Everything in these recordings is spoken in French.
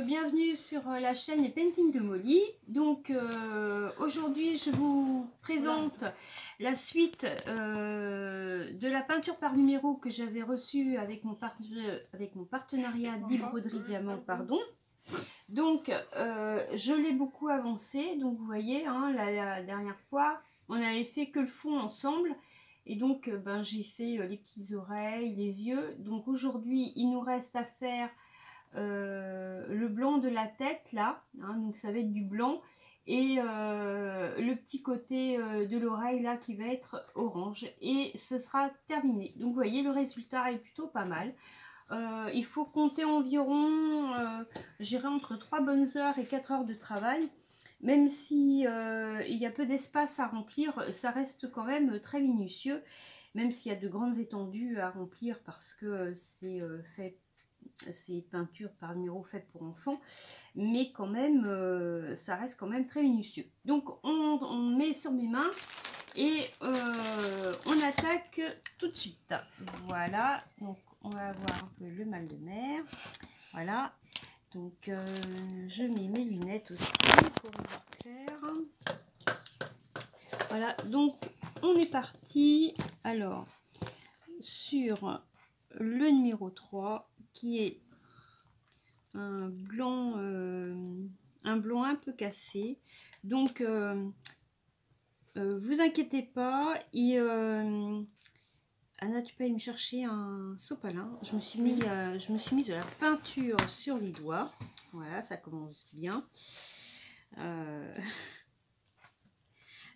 bienvenue sur la chaîne Painting de Molly. Donc aujourd'hui je vous présente la suite de la peinture par numéro que j'avais reçue avec mon partenariat d'Ibroderie Diamant, pardon. Donc je l'ai beaucoup avancé, donc vous voyez hein, la dernière fois on avait fait que le fond ensemble. Et donc j'ai fait les petites oreilles, les yeux. Donc aujourd'hui il nous reste à faire le blanc de la tête là, hein, donc ça va être du blanc, et le petit côté de l'oreille là qui va être orange, et ce sera terminé. Donc vous voyez le résultat est plutôt pas mal. Il faut compter environ j'irai entre 3 bonnes heures et 4 heures de travail. Même si il y a peu d'espace à remplir, ça reste quand même très minutieux, même s'il y a de grandes étendues à remplir parce que c'est peinture par numéro faites pour enfants, mais quand même ça reste quand même très minutieux. Donc on met sur mes mains et on attaque tout de suite. Voilà, donc on va avoir un peu le mal de mer. Voilà, donc je mets mes lunettes aussi pour y voir clair. Voilà, donc on est parti. Alors sur le numéro 3 qui est un blanc un peu cassé. Donc vous inquiétez pas, Anna, tu peux aller me chercher un sopalin. Je me suis mis de la peinture sur les doigts. Voilà, ça commence bien.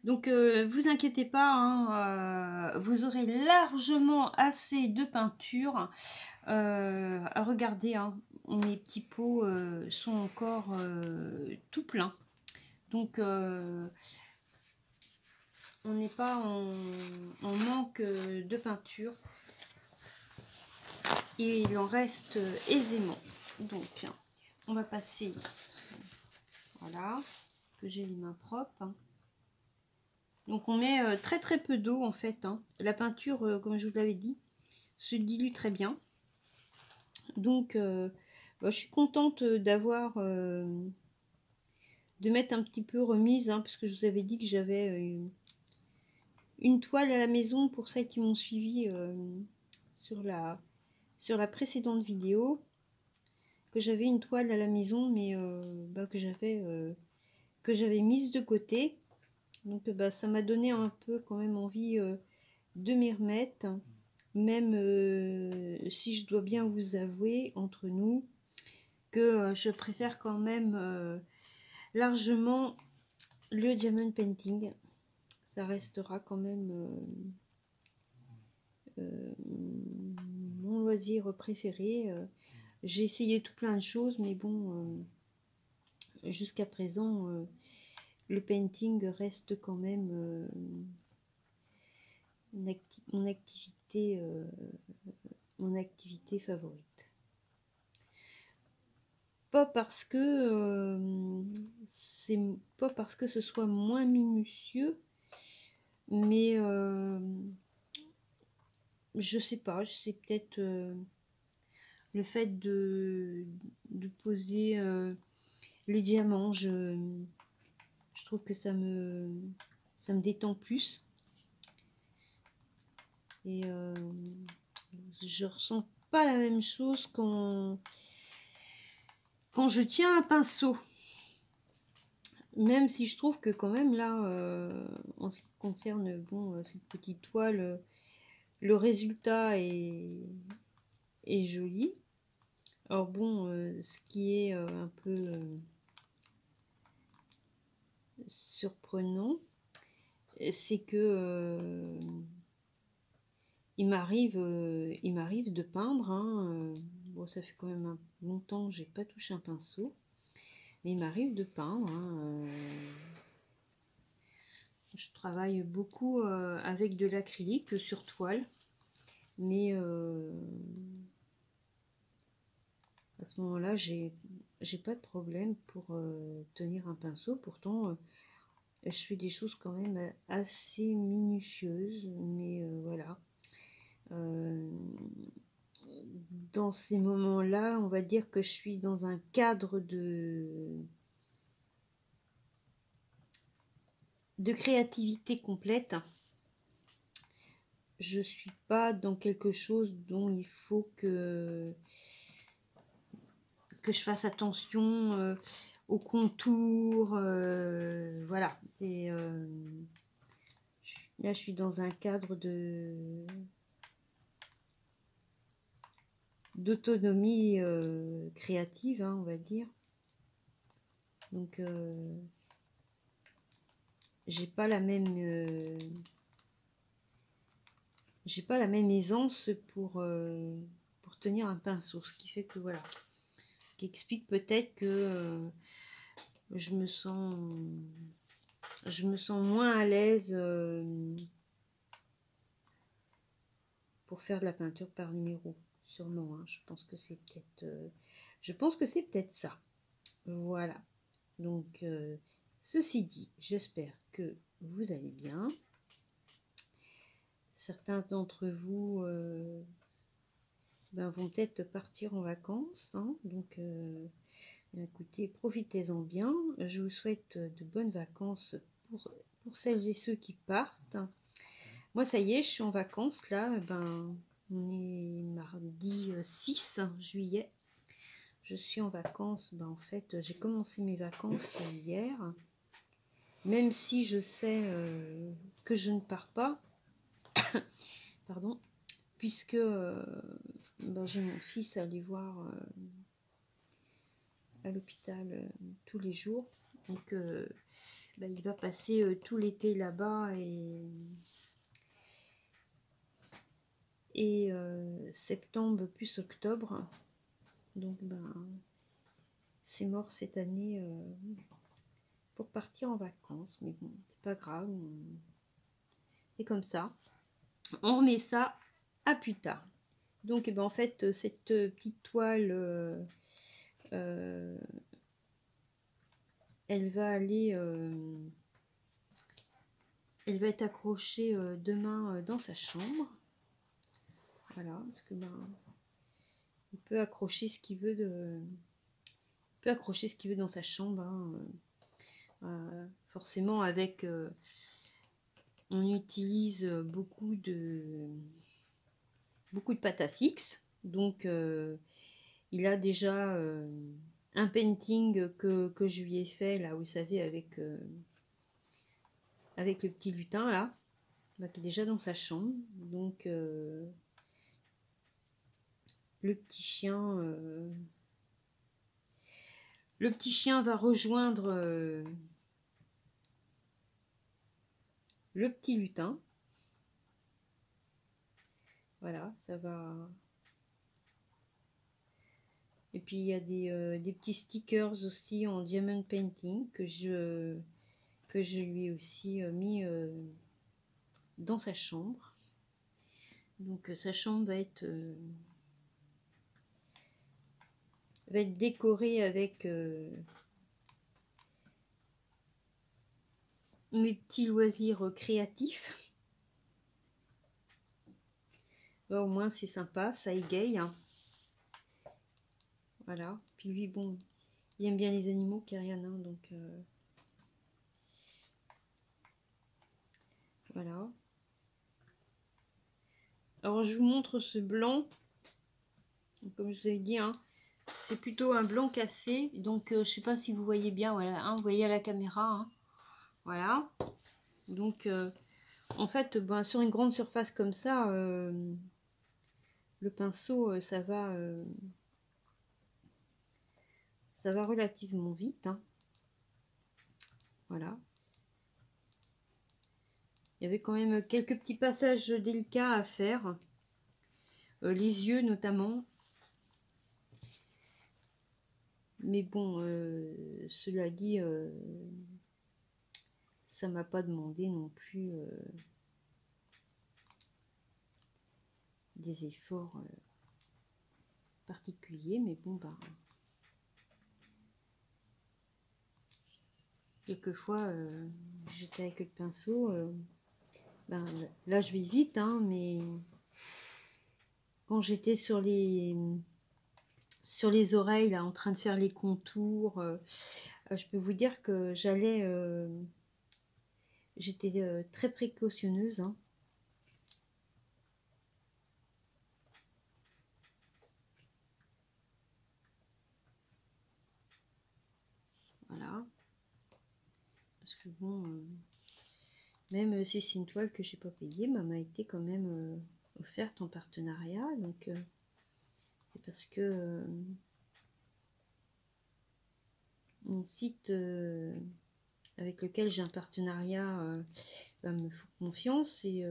Donc vous inquiétez pas, hein, vous aurez largement assez de peinture. Regardez, hein, mes petits pots sont encore tout pleins. Donc on n'est pas en manque de peinture. Et il en reste aisément. Donc on va passer, voilà, que j'ai les mains propres. Hein. Donc on met très très peu d'eau en fait. Hein. La peinture, comme je vous l'avais dit, se dilue très bien. Donc je suis contente d'avoir de mettre un petit peu remise, hein, parce que je vous avais dit que j'avais une toile à la maison pour celles qui m'ont suivi sur la précédente vidéo, que j'avais une toile à la maison mais que j'avais mise de côté. Donc ça m'a donné un peu quand même envie de m'y remettre, même si je dois bien vous avouer entre nous que je préfère quand même largement le diamond painting. Ça restera quand même mon loisir préféré. J'ai essayé tout plein de choses, mais bon, jusqu'à présent, le painting reste quand même mon activité favorite. Pas parce que pas parce que ce soit moins minutieux, mais je sais pas, c'est peut-être le fait de poser les diamants. Je trouve que ça me détend plus, et je ressens pas la même chose quand je tiens un pinceau, même si je trouve que quand même là en ce qui concerne cette petite toile, le résultat est joli. Alors bon, ce qui est un peu surprenant, c'est que il m'arrive de peindre, hein, bon, ça fait quand même longtemps que j'ai pas touché un pinceau, mais il m'arrive de peindre, hein, je travaille beaucoup avec de l'acrylique sur toile, mais à ce moment-là j'ai pas de problème pour tenir un pinceau. Pourtant je fais des choses quand même assez minutieuses, mais voilà. dans ces moments-là, on va dire que je suis dans un cadre de créativité complète. Je suis pas dans quelque chose dont il faut que je fasse attention au contour. Voilà. Là, je suis dans un cadre d'autonomie créative, hein, on va dire. Donc, j'ai pas la même aisance pour tenir un pinceau, ce qui fait que voilà, qui explique peut-être que je me sens moins à l'aise pour faire de la peinture par numéro, sûrement, hein. Je pense que c'est peut-être ça. Voilà. Donc ceci dit, j'espère que vous allez bien. Certains d'entre vous vont peut-être partir en vacances, hein. Donc écoutez, profitez-en bien. Je vous souhaite de bonnes vacances pour celles et ceux qui partent. Moi, ça y est, je suis en vacances là. On est mardi 6 juillet. Je suis en vacances. En fait, j'ai commencé mes vacances hier. Même si je sais que je ne pars pas. Pardon. Puisque j'ai mon fils à aller voir à l'hôpital tous les jours. Donc, il va passer tout l'été là-bas et septembre plus octobre. Donc, c'est mort cette année pour partir en vacances. Mais bon, c'est pas grave. C'est comme ça. On remet ça à plus tard. Donc, en fait, cette petite toile, elle va aller, elle va être accrochée demain dans sa chambre. Voilà, parce que il peut accrocher ce qu'il veut dans sa chambre, hein. Forcément, avec on utilise beaucoup de pâte à fixe. Donc il a déjà un painting que je lui ai fait là, vous savez, avec le petit lutin là, qui est déjà dans sa chambre. Donc le petit chien va rejoindre le petit lutin. Voilà, ça va. Et puis il y a des petits stickers aussi en diamond painting que je lui ai aussi mis dans sa chambre. Donc sa chambre va être décorée avec mes petits loisirs créatifs. Au moins c'est sympa, ça égaye, hein. Voilà. Puis lui, bon, il aime bien les animaux, Kerian, hein, donc voilà. Alors je vous montre ce blanc. Comme je vous avais dit, hein, c'est plutôt un blanc cassé. Donc je sais pas si vous voyez bien, voilà, hein, vous voyez à la caméra, hein. Voilà. Donc en fait, sur une grande surface comme ça, le pinceau, ça va relativement vite, hein. Voilà. Il y avait quand même quelques petits passages délicats à faire. Les yeux notamment. Mais bon, cela dit, ça m'a pas demandé non plus des efforts particuliers. Mais bon, quelquefois, j'étais avec le pinceau. Là, je vais vite, hein, mais quand j'étais sur les oreilles, là, en train de faire les contours, je peux vous dire que j'étais très précautionneuse, hein. Voilà. Parce que bon, même si c'est une toile que j'ai pas payée, m'a été quand même offerte en partenariat. Donc c'est parce que mon site avec lequel j'ai un partenariat me fait confiance, et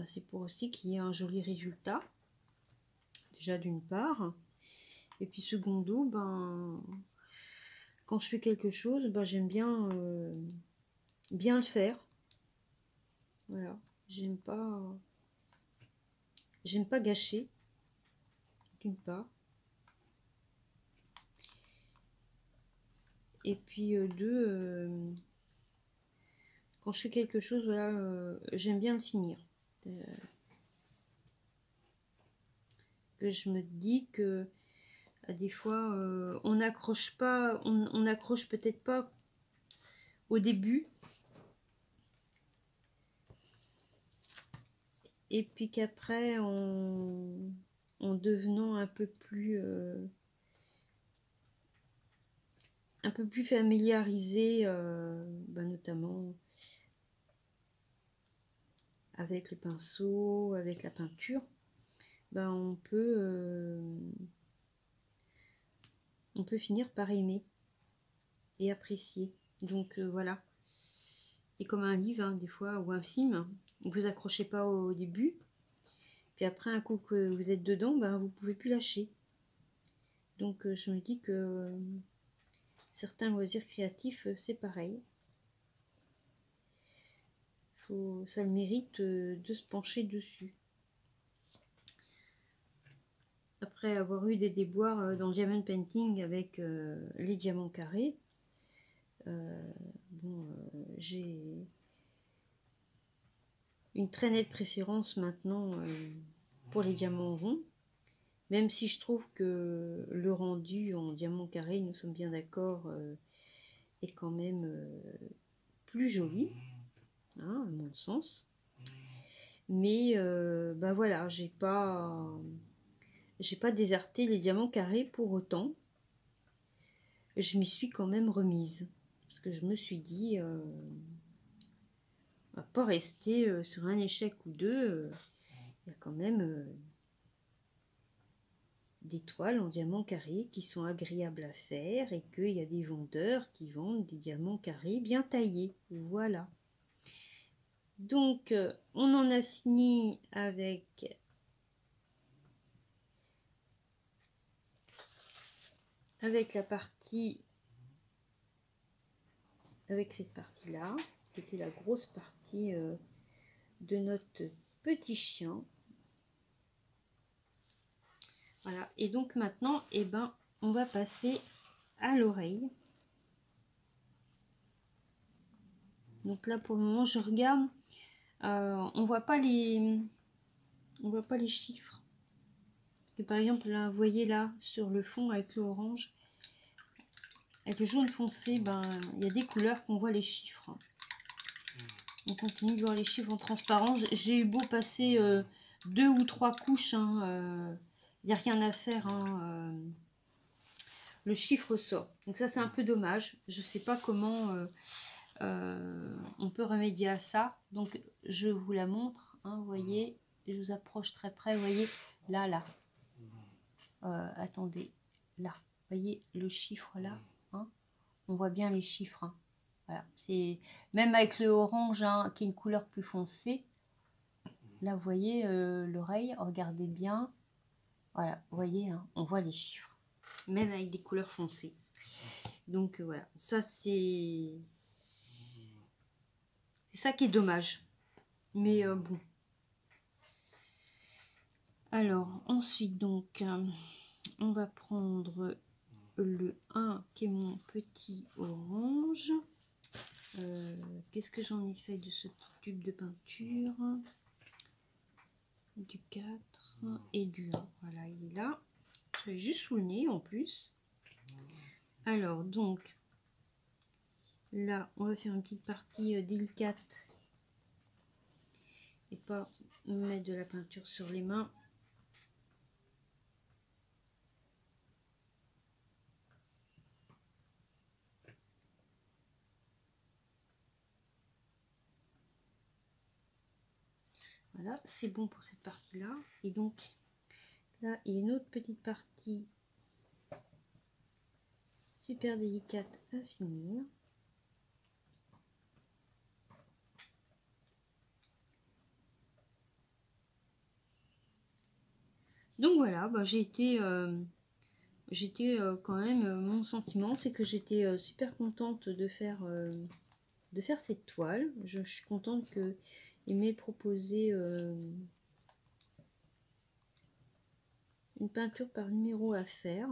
c'est pour aussi qu'il y ait un joli résultat, déjà d'une part, et puis secondo, quand je fais quelque chose, j'aime bien bien le faire. Voilà, j'aime pas gâcher, d'une part, et puis deux, quand je fais quelque chose, voilà, j'aime bien le finir. Que je me dis que des fois on n'accroche pas, on n'accroche peut-être pas au début, et puis qu'après en devenant un peu plus familiarisé, notamment avec le pinceau, avec la peinture, on peut finir par aimer et apprécier. Donc voilà, c'est comme un livre, hein, des fois, ou un film. Vous accrochez pas au début, puis après, un coup que vous êtes dedans, vous pouvez plus lâcher. Donc je me dis que certains loisirs créatifs, c'est pareil. Ça le mérite de se pencher dessus. Après avoir eu des déboires dans le diamond painting avec les diamants carrés, j'ai une très nette préférence maintenant pour les diamants ronds, même si je trouve que le rendu en diamant carré, nous sommes bien d'accord, est quand même plus joli, hein, à mon sens. Mais voilà, j'ai pas déserté les diamants carrés pour autant. Je m'y suis quand même remise, parce que je me suis dit, on va pas rester sur un échec ou deux. Il y a quand même des toiles en diamants carrés qui sont agréables à faire, et qu'il y a des vendeurs qui vendent des diamants carrés bien taillés. Voilà. Donc on en a fini avec la partie, avec cette partie là, qui était la grosse partie de notre petit chien. Voilà, et donc maintenant, on va passer à l'oreille. Donc là, pour le moment, je regarde. On voit pas les chiffres. Et par exemple, là, vous voyez là, sur le fond, avec l'orange, avec le jaune foncé, il y a des couleurs qu'on voit les chiffres. On continue de voir les chiffres en transparence. J'ai eu beau passer 2 ou 3 couches, il n'y a rien à faire, le chiffre sort. Donc ça, c'est un peu dommage. Je ne sais pas comment on peut remédier à ça. Donc je vous la montre, vous voyez, je vous approche très près, vous voyez, là. Attendez, là, vous voyez le chiffre là, on voit bien les chiffres. Voilà, c'est même avec le orange, qui est une couleur plus foncée. Là, vous voyez l'oreille, regardez bien. Voilà, vous voyez, on voit les chiffres, même avec des couleurs foncées. Donc voilà, ça c'est ça qui est dommage. Mais bon. Alors, ensuite, donc, on va prendre le 1 qui est mon petit orange. Qu'est-ce que j'en ai fait de ce petit tube de peinture? du 4 et du 1. Voilà, il est là. Je l'ai juste sous le nez en plus. Alors, donc, là, on va faire une petite partie délicate et pas mettre de la peinture sur les mains. Voilà, c'est bon pour cette partie-là. Et donc, là, il y a une autre petite partie super délicate à finir. Donc voilà, bah, j'étais quand même, mon sentiment, c'est que j'étais super contente de faire cette toile. Je suis contente qu'il m'ait proposé une peinture par numéro à faire.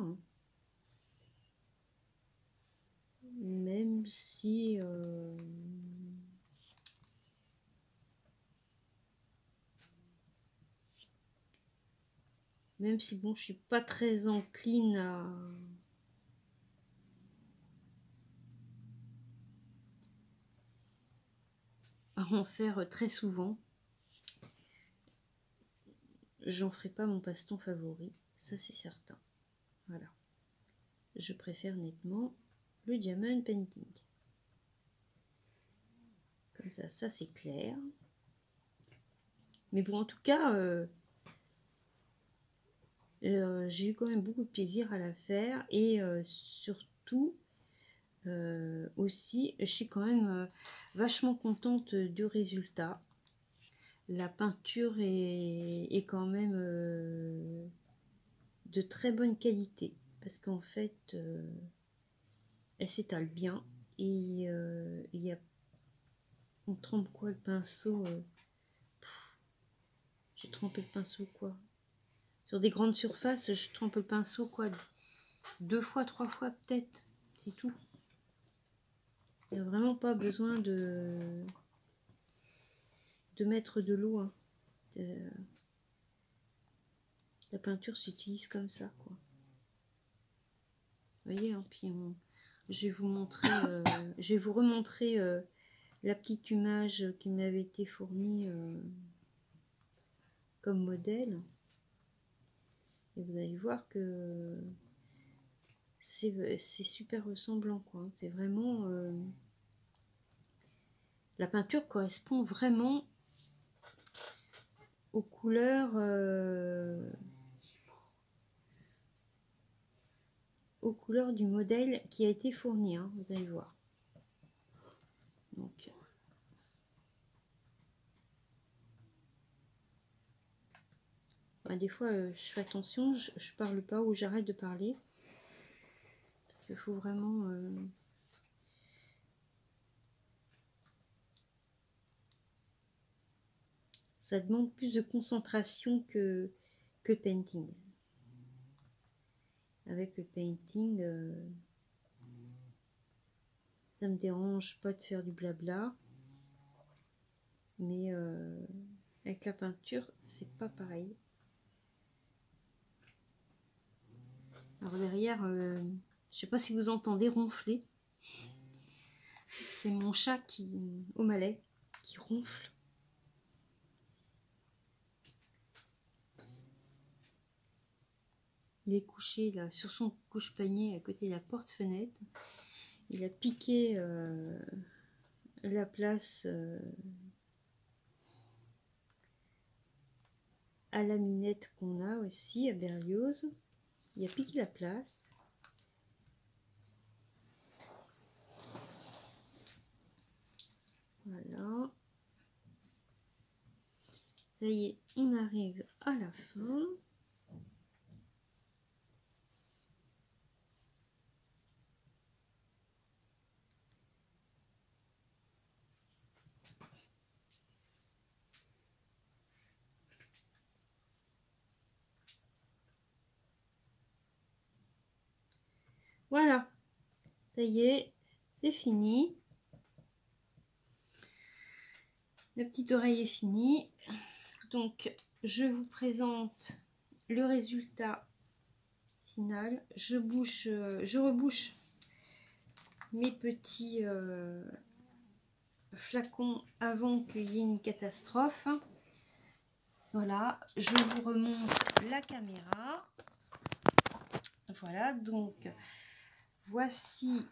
Même si bon, je suis pas très encline à en faire très souvent. J'en ferai pas mon passe-temps favori, ça c'est certain. Voilà. Je préfère nettement le diamond painting. Comme ça c'est clair. Mais bon, en tout cas, j'ai eu quand même beaucoup de plaisir à la faire et surtout aussi, je suis quand même vachement contente du résultat. La peinture est quand même de très bonne qualité parce qu'en fait, elle s'étale bien et il y a, on trempe quoi le pinceau j'ai trempé le pinceau quoi sur des grandes surfaces, je trempe le pinceau quoi 2 fois, 3 fois peut-être, c'est tout. Il n'y a vraiment pas besoin de mettre de l'eau, hein. La peinture s'utilise comme ça quoi. Vous voyez, hein, puis je vais vous montrer, je vais vous remontrer la petite image qui m'avait été fournie comme modèle. Et vous allez voir que c'est super ressemblant quoi. C'est vraiment la peinture correspond vraiment aux couleurs du modèle qui a été fourni, hein, vous allez voir. Donc des fois je fais attention, je parle pas ou j'arrête de parler parce qu'il faut vraiment ça demande plus de concentration que painting. Avec le painting, ça me dérange pas de faire du blabla, mais avec la peinture, c'est pas pareil. Alors derrière, je sais pas si vous entendez ronfler. C'est mon chat au malais qui ronfle. Il est couché là sur son couche-panier à côté de la porte-fenêtre. Il a piqué la place à la minette qu'on a aussi à Berlioz. Il a piqué la place. Voilà. Ça y est, on arrive à la fin. Voilà, ça y est, c'est fini. La petite oreille est finie. Donc je vous présente le résultat final. Je rebouche mes petits flacons avant qu'il y ait une catastrophe. Voilà, je vous remonte la caméra. Voilà, donc voici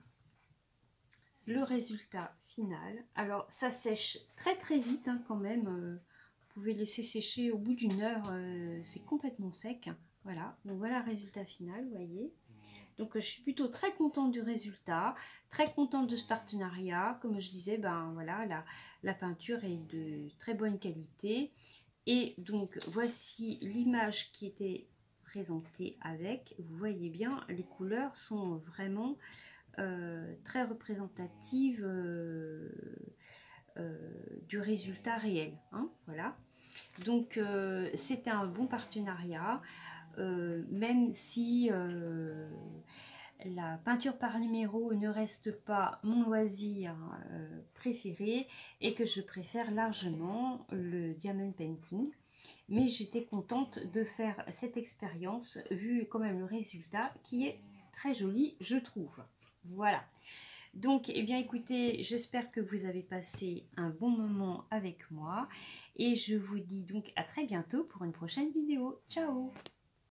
le résultat final. Alors ça sèche très très vite hein, quand même. Vous pouvez laisser sécher au bout d'une heure, c'est complètement sec. Voilà, donc voilà le résultat final, vous voyez. Donc je suis plutôt très contente du résultat, très contente de ce partenariat. Comme je disais, ben voilà, la peinture est de très bonne qualité. Et donc voici l'image qui était présentée avec. Vous voyez bien, les couleurs sont vraiment très représentatives du résultat réel. Hein, voilà. Donc c'était un bon partenariat, même si la peinture par numéro ne reste pas mon loisir préféré et que je préfère largement le diamond painting. Mais j'étais contente de faire cette expérience vu quand même le résultat qui est très joli, je trouve. Voilà. Donc, eh bien, écoutez, j'espère que vous avez passé un bon moment avec moi et je vous dis donc à très bientôt pour une prochaine vidéo. Ciao!